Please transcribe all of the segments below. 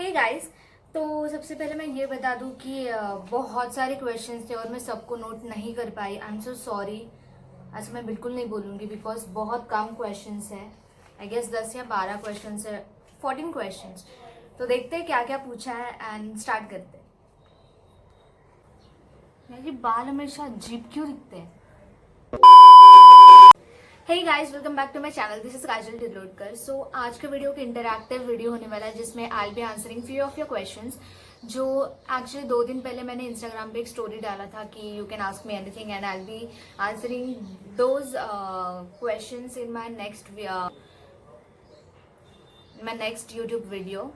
Hey guys, तो सबसे पहले मैं ये बता दूं कि बहुत सारे क्वेश्चंस थे और मैं सबको नोट नहीं कर पाई। आई एम सो सॉरी। ऐसा मैं बिल्कुल नहीं बोलूँगी बिकॉज बहुत कम क्वेश्चंस हैं। आई गेस 10 या 12 क्वेश्चंस है, 14 क्वेश्चंस। तो देखते हैं क्या क्या पूछा है एंड स्टार्ट करते हैं। मेरे बाल हमेशा अजीब क्यों दिखते हैं? Hey guys, welcome back to my channel. This is Kajal Tilodkar. So आज का वीडियो एक इंटरैक्टिव वीडियो होने वाला है जिसमें आई will be answering few of your questions जो एक्चुअली 2 दिन पहले मैंने इंस्टाग्राम पे एक स्टोरी डाला था कि you can ask me anything and I will be answering those questions in my next YouTube video.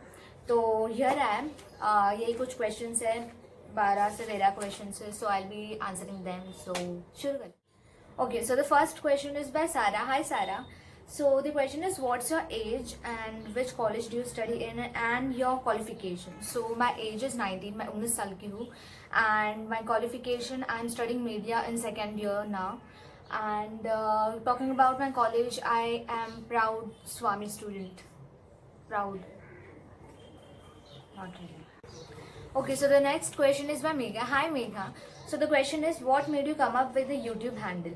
तो हियर आई एम। यही कुछ क्वेश्चंस है, 12 से 13 क्वेश्चंस है, so I will be answering them. So शुरू करते। Okay, so the first question is by Sarah. Hi Sarah. So the question is, what's your age and which college do you study in and your qualification? So my age is 19. मैं 19 साल की हूँ and my qualification, I'm studying media in second year now. And talking about my college, I am proud Swami student. Proud. Not really. Okay, so the next question is by Megha. Hi Megha. So the question is, what made you come up with the YouTube handle?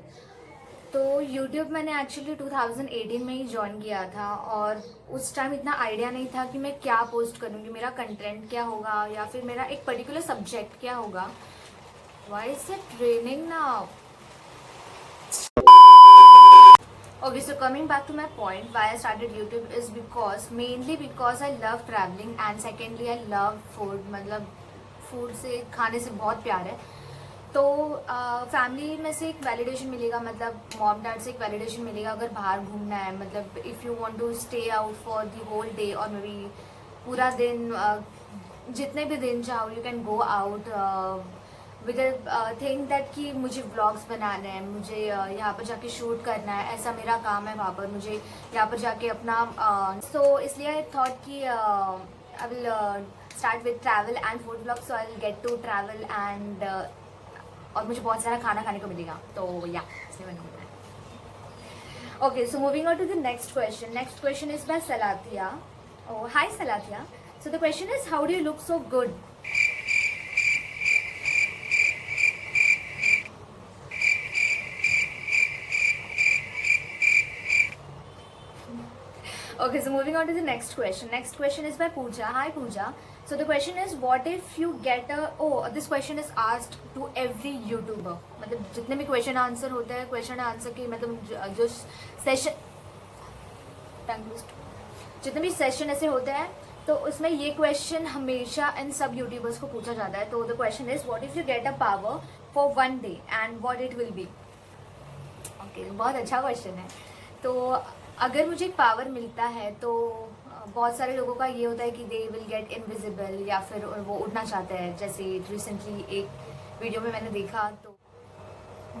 तो YouTube मैंने actually 2018 में ही join किया था और उस time इतना idea नहीं था कि मैं क्या पोस्ट करूँगी, मेरा कंटेंट क्या होगा या फिर मेरा एक पर्टिकुलर सब्जेक्ट क्या होगा. Why is it raining now? Okay, so coming back to my point, why I started YouTube is mainly because I love traveling and secondly I love food. मतलब फूड से, खाने से बहुत प्यार है. तो फैमिली में से एक वैलिडेशन मिलेगा, मतलब मॉम डैड से एक वैलिडेशन मिलेगा अगर बाहर घूमना है. मतलब if you want to stay out for the whole day और मे बी पूरा दिन, जितने भी दिन चाहो you can go out with think that कि मुझे व्लॉग्स बनाने हैं, मुझे यहाँ पर जाके शूट करना है, ऐसा मेरा काम है वहाँ पर, मुझे यहाँ पर जाके अपना सो इसलिए आई थॉट कि I will start with travel and food vlog. So I will get to travel and और मुझे बहुत सारा खाना खाने को मिलेगा. तो या इसलिए मैंने बताया. Okay, so moving on to the next question. Next question is by Salathia. Oh, hi Salathia. So the question is, how do you look so good? Okay, so moving on to the next question. Next question is by Pooja. Hi Pooja. So the question is, what if you get a... Oh, this question is asked to every YouTuber. मतलब जितने भी question answer होते हैं, question answer की मतलब जो session, जितने भी सेशन ऐसे होते हैं तो उसमें ये क्वेश्चन हमेशा इन सब यूट्यूबर्स को पूछा जाता है. तो the question is, what if you get a power for one day and what it will B? Okay, बहुत अच्छा क्वेश्चन है. तो अगर मुझे एक पावर मिलता है तो बहुत सारे लोगों का ये होता है कि दे विल गेट इनविजिबल या फिर वो उड़ना चाहते हैं. जैसे रिसेंटली एक वीडियो में मैंने देखा. तो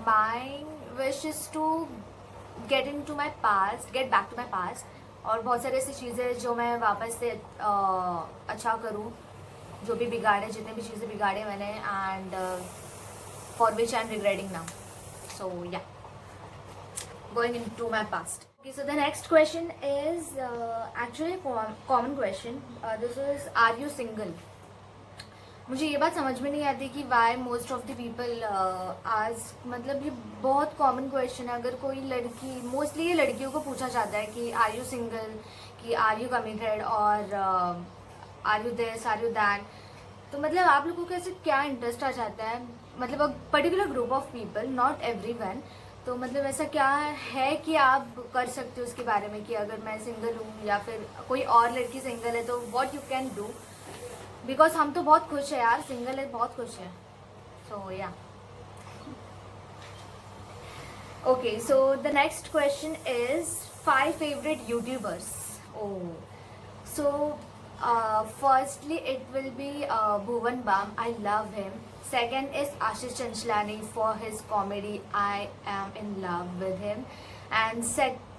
my wish is to get into my past, get back to my past, और बहुत सारी ऐसी चीज़ें जो मैं वापस से अच्छा करूँ, जो भी बिगाड़े, जितने भी चीज़ें बिगाड़े मैंने, and for which I am regretting now. So yeah, going into my past. Okay, so the next question is actually a common question. This is, are you single? मुझे ये बात समझ में नहीं आती कि why most of the people आज, मतलब ये बहुत कॉमन क्वेश्चन है. अगर कोई लड़की, मोस्टली ये लड़कियों को पूछा जाता है कि आर यू सिंगल, कि आर यू कमिटेड, और are you this, are you that. तो मतलब आप लोगों को ऐसे क्या इंटरेस्ट आ जाता है, मतलब a particular group of people, not every one. तो मतलब ऐसा क्या है कि आप कर सकते हो उसके बारे में कि अगर मैं सिंगल हूँ या फिर कोई और लड़की सिंगल है तो what you can do? Because हम तो बहुत खुश है यार, सिंगल है, बहुत खुश है. So yeah. Okay, so the next question is 5 favourite YouTubers. Oh, so firstly it will be Bhuvan Bam. I love him. Second is Ashish Chanchlani for his comedy. I am in love with him. And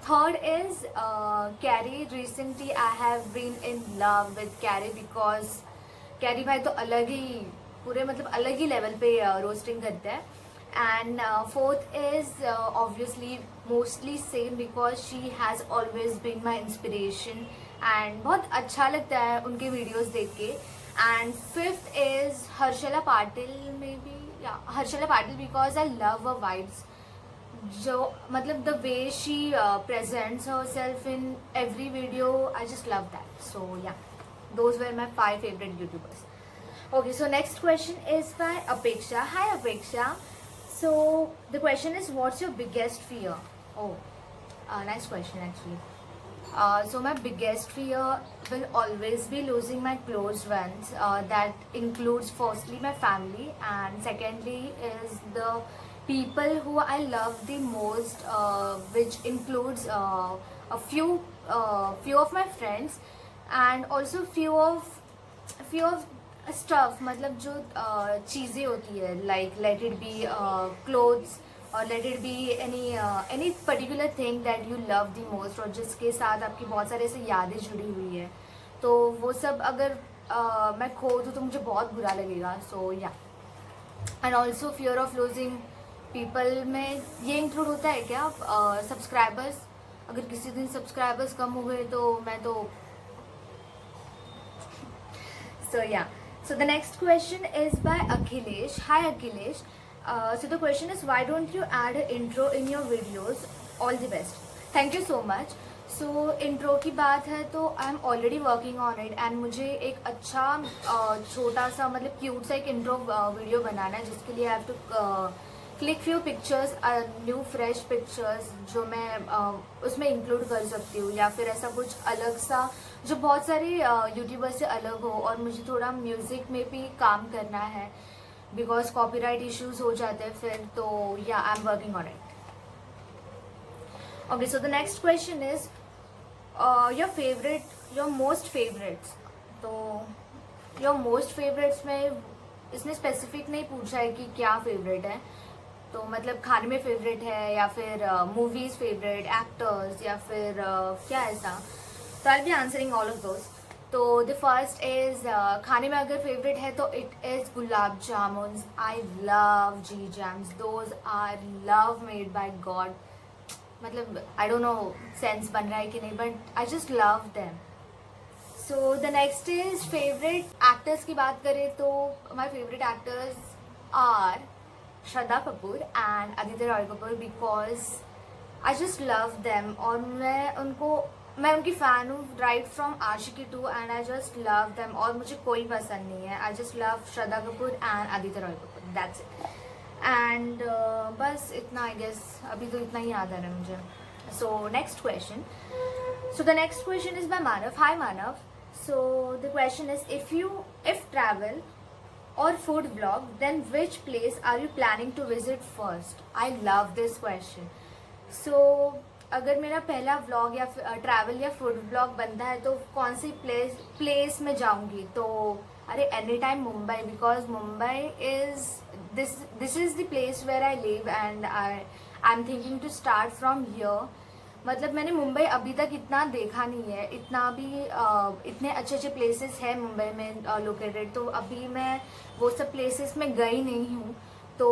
third is Carrie. Recently I have been in love with Carrie because Carrie भाई तो अलग ही, पूरे मतलब अलग ही level पे roasting करते हैं. And fourth is obviously mostly same because she has always been my inspiration and बहुत अच्छा लगता है उनके वीडियोस देख के. And fifth is Harshala Patil, maybe yeah Harshala Patil, because I love her vibes. जो मतलब the way she presents herself in every video, I just love that. So yeah, those were my 5 favorite YouTubers. Okay, so next question is by Apeksha. Hi Apeksha. So the question is, what's your biggest fear? Oh, nice question actually. So my biggest fear will always be losing my close ones. That includes firstly my family, and secondly is the people who I love the most, which includes few of my friends, and also few of stuff. मतलब जो चीज़ें होती है, like let it be clothes, और let it be any particular thing that you love the most, और जिसके साथ आपकी बहुत सारे ऐसे यादें जुड़ी हुई है, तो वो सब अगर मैं खो दूँ तो मुझे बहुत बुरा लगेगा. सो या, and also fear of losing people में ये इंक्लूड होता है क्या सब्सक्राइबर्स? अगर किसी दिन सब्सक्राइबर्स कम हुए तो मैं तो. सो या, so the next question is by Akhilesh. Hi Akhilesh. So the question is, why don't you add an intro in your videos? All the best. Thank you so much. So intro की बात है तो I am already working on it, and मुझे एक अच्छा छोटा सा मतलब क्यूट सा एक इंट्रो वीडियो बनाना है, जिसके लिए I have to click few pictures, new fresh pictures, जो मैं उसमें इंक्लूड कर सकती हूँ, या फिर ऐसा कुछ अलग सा जो बहुत सारे यूट्यूबर से अलग हो. और मुझे थोड़ा म्यूज़िक में भी काम करना है, बिकॉज कॉपीराइट इश्यूज हो जाते हैं फिर. तो या, I am working on it. Okay, so the next question is your most favourites. तो योर मोस्ट फेवरेट्स में इसने स्पेसिफिक नहीं पूछा है कि क्या फेवरेट है, तो मतलब खाने में फेवरेट है, या फिर मूवीज फेवरेट, एक्टर्स, या फिर क्या ऐसा. तो I will be answering all of those. तो द फर्स्ट इज खाने में अगर फेवरेट है तो it is gulab jamun. I love G jams. Those are love made by God. मतलब आई डोंट नो सेंस बन रहा है कि नहीं, but I just love them. So the next is favourite actors की बात करें तो my favourite actors are Shraddha Kapoor and Aditya Roy Kapoor, because I just love them. और मैं उनकी फ़ैन हूँ right from Aashiqui 2, and I just love them. और मुझे कोई पसंद नहीं है. I just love Shraddha Kapoor and Aditya Roy Kapoor. That's it. And बस इतना, आई गेस अभी तो इतना ही याद आ रहा है मुझे. So next question. So the next question is bye Manav. High Manav. So the question is, if travel or food vlog, then which place are you planning to visit first? I love this question. So अगर मेरा पहला vlog या travel या food vlog बनता है तो कौन सी place में जाऊंगी, तो अरे any time Mumbai, because Mumbai is this is the place where I live, and I am thinking to start from here. मतलब मैंने मुंबई अभी तक इतना देखा नहीं है, इतना भी इतने अच्छे अच्छे प्लेसेस हैं मुंबई में लोकेटेड, तो अभी मैं वो सब प्लेसेस में गई नहीं हूँ. तो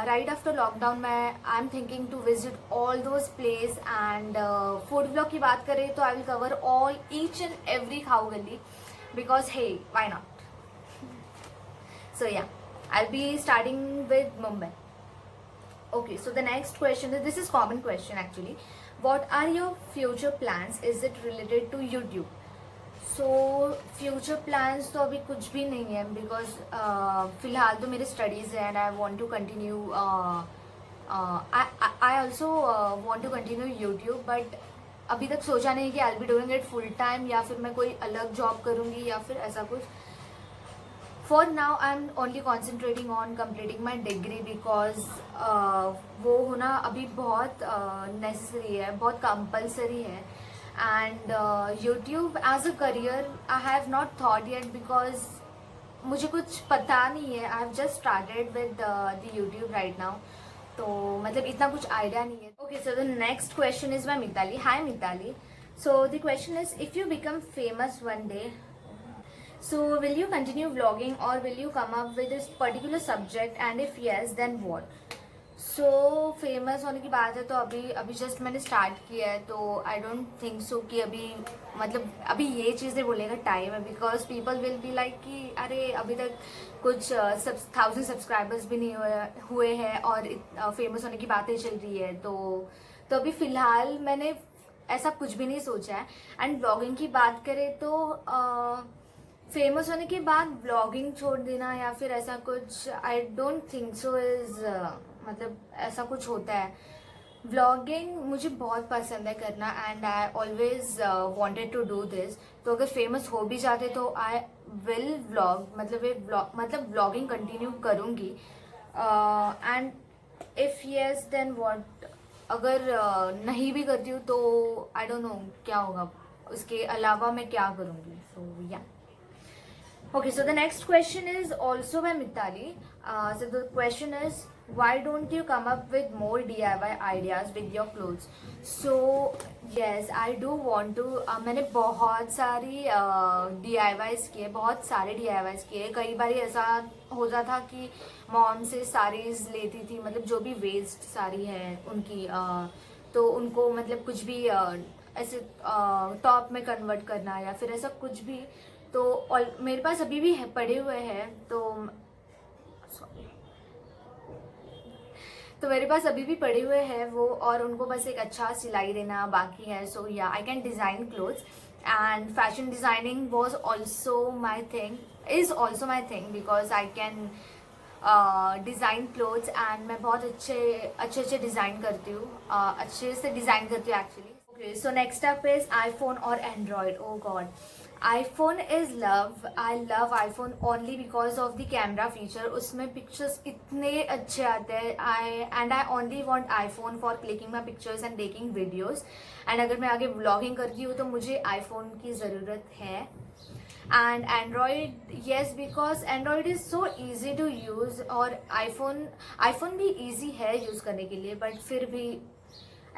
राइट आफ्टर लॉकडाउन मैं I am thinking to visit all those place. And food blog की बात करें तो I will cover all each and every Khau Gali, because hey why not. So yeah, I will be starting with Mumbai. Okay, so the next question is, this is common question actually. What are your future plans? Is it related to YouTube? So future plans तो अभी कुछ भी नहीं है, because फिलहाल तो मेरे studies है and I want to continue. I also want to continue YouTube, but अभी तक सोचा नहीं कि I'll be doing it full time या फिर मैं कोई अलग job करूँगी या फिर ऐसा कुछ. For now, I'm only concentrating on completing my degree, because वो होना अभी बहुत necessary है, बहुत compulsory है. And YouTube as a career, I have not thought yet, because मुझे कुछ पता नहीं है. I have just started with the YouTube right now, तो मतलब इतना कुछ आइडिया नहीं है. Okay, so the next question is by Mitali. Hi Mitali. So the question is, if you become famous one day, so will you continue vlogging or will you come up with this particular subject, and if yes, then what? So famous होने की बात है तो अभी just मैंने start किया है, तो आई डोंट थिंक सो कि अभी मतलब अभी ये चीज़ें बोलने का टाइम है, because people will be like कि अरे अभी तक कुछ 1000 सब्सक्राइबर्स भी नहीं हुए हैं और फेमस होने की बातें चल रही है। तो अभी फ़िलहाल मैंने ऐसा कुछ भी नहीं सोचा है। एंड ब्लॉगिंग की बात करें तो फेमस होने के बाद ब्लॉगिंग छोड़ देना या फिर ऐसा कुछ, I don't think so is मतलब ऐसा कुछ होता है। व्लॉगिंग मुझे बहुत पसंद है करना and I always wanted to do this. तो अगर फेमस हो भी जाते तो आई विल व्लॉग, मतलब व्लॉगिंग कंटिन्यू करूँगी। And if yes then what, अगर नहीं भी करती हूँ तो आई डोंट नो क्या होगा, उसके अलावा मैं क्या करूँगी। सो या Okay, so the next question is also by Mitali. So the question is, why don't you come up with more DIY ideas with your clothes? So yes, I do want to. मैंने बहुत सारी DIYs किए, बहुत सारे DIYs किए। कई बार ऐसा होता था कि मॉम से साड़ीज लेती थी, मतलब जो भी वेस्ट साड़ी है उनकी, तो उनको मतलब कुछ भी ऐसे टॉप में कन्वर्ट करना या फिर ऐसा कुछ भी। तो मेरे पास अभी भी पड़े हुए हैं, तो मेरे पास अभी भी पड़े हुए हैं वो, और उनको बस एक अच्छा सिलाई देना बाकी है। So yeah I can design clothes and fashion designing was also my thing, is also my thing, because I can design clothes and मैं बहुत अच्छे डिज़ाइन करती हूँ, अच्छे से डिज़ाइन करती हूँ actually. Okay, so next up is iPhone और Android. Oh god, iPhone is love. I love iPhone only because of the camera feature. उसमें pictures इतने अच्छे आते हैं। I only want iPhone for clicking my pictures and taking videos. And अगर मैं आगे vlogging करती हूँ तो मुझे iPhone की ज़रूरत है। And Android, yes, because Android is so easy to use, और iPhone भी easy है यूज़ करने के लिए, but फिर भी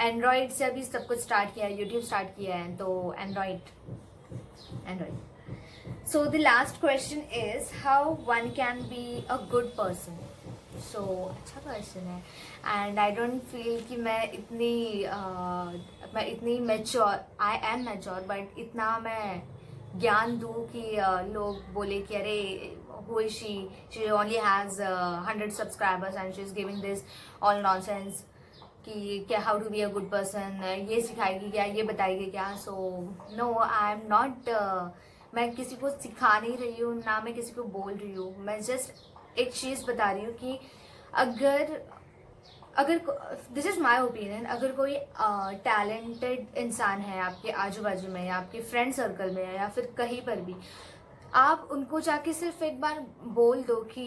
Android से अभी सब कुछ स्टार्ट किया है, YouTube स्टार्ट किया है, तो Android. So the last question is how one can be a good person. So अच्छा क्वेश्चन है and I don't feel कि मैं इतनी mature, I am mature, but इतना मैं ज्ञान दूँ कि लोग बोले कि अरे who is she only has 100 subscribers and she is giving this all nonsense कि क्या how to be a good person, ये सिखाएगी क्या, ये बताएगी क्या। So no, I am not, मैं किसी को सिखा नहीं रही हूँ, ना मैं किसी को बोल रही हूँ। मैं जस्ट एक चीज़ बता रही हूँ कि अगर दिस इज़ माई ओपिनियन, अगर कोई टैलेंटेड इंसान है आपके आजू बाजू में या आपके फ्रेंड सर्कल में या फिर कहीं पर भी, आप उनको जाके सिर्फ एक बार बोल दो कि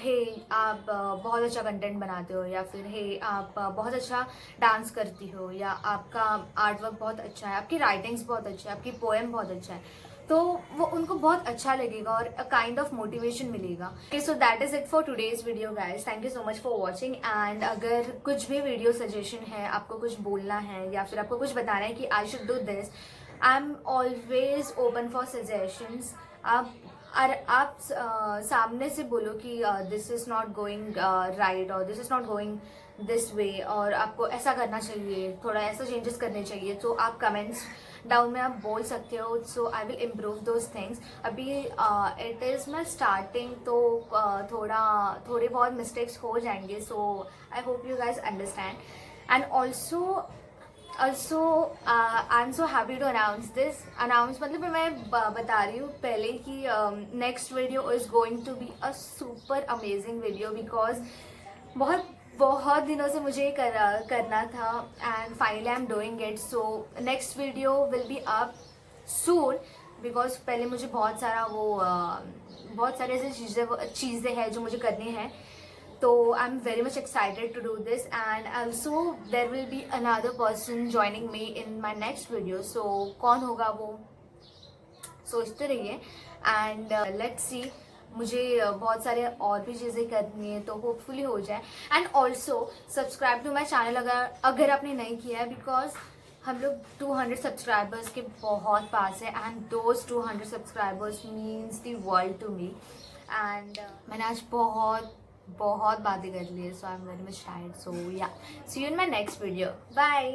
हे आप बहुत अच्छा कंटेंट बनाते हो, या फिर हे आप बहुत अच्छा डांस करती हो, या आपका आर्ट वर्क बहुत अच्छा है, आपकी राइटिंग्स बहुत अच्छा है, आपकी पोएम बहुत अच्छा है, तो वो उनको बहुत अच्छा लगेगा और अ काइंड ऑफ मोटिवेशन मिलेगा। Okay, so that is it for today's video guys. Thank you so much for watching. And अगर कुछ भी वीडियो सजेशन है, आपको कुछ बोलना है या फिर आपको कुछ बताना है कि I should do this, I am always open for suggestions. आप सामने से बोलो कि this is not going right और this is not going this way, और आपको ऐसा करना चाहिए, थोड़ा ऐसा चेंजेस करने चाहिए, तो आप कमेंट्स डाउन में आप बोल सकते हो। So I will improve those things. अभी इट इज़ माई स्टार्टिंग, तो थोड़े बहुत मिस्टेक्स हो जाएंगे। So I hope you guys understand. And also I am so happy to announce मतलब मैं बता रही हूँ पहले कि next video is going to be a super amazing video, because बहुत दिनों से मुझे करना था and finally I am doing it. So next video will be up soon, because पहले मुझे बहुत सारे ऐसे चीज़ें हैं जो मुझे करनी है। तो I am very much excited to do this, and also there will be another person joining me in my next video. So कौन होगा वो सोचते रहिए, एंड लेट्स सी। मुझे बहुत सारे और भी चीज़ें करनी है, तो होपफुली हो जाए। And also subscribe to my channel अगर आपने नहीं किया है, बिकॉज हम लोग 200 सब्सक्राइबर्स के बहुत पास है, and those 200 subscribers means the world to me. And मैंने आज बहुत बहुत बातें कर ली है, so I am very much tired, so yeah see you in my next video, bye.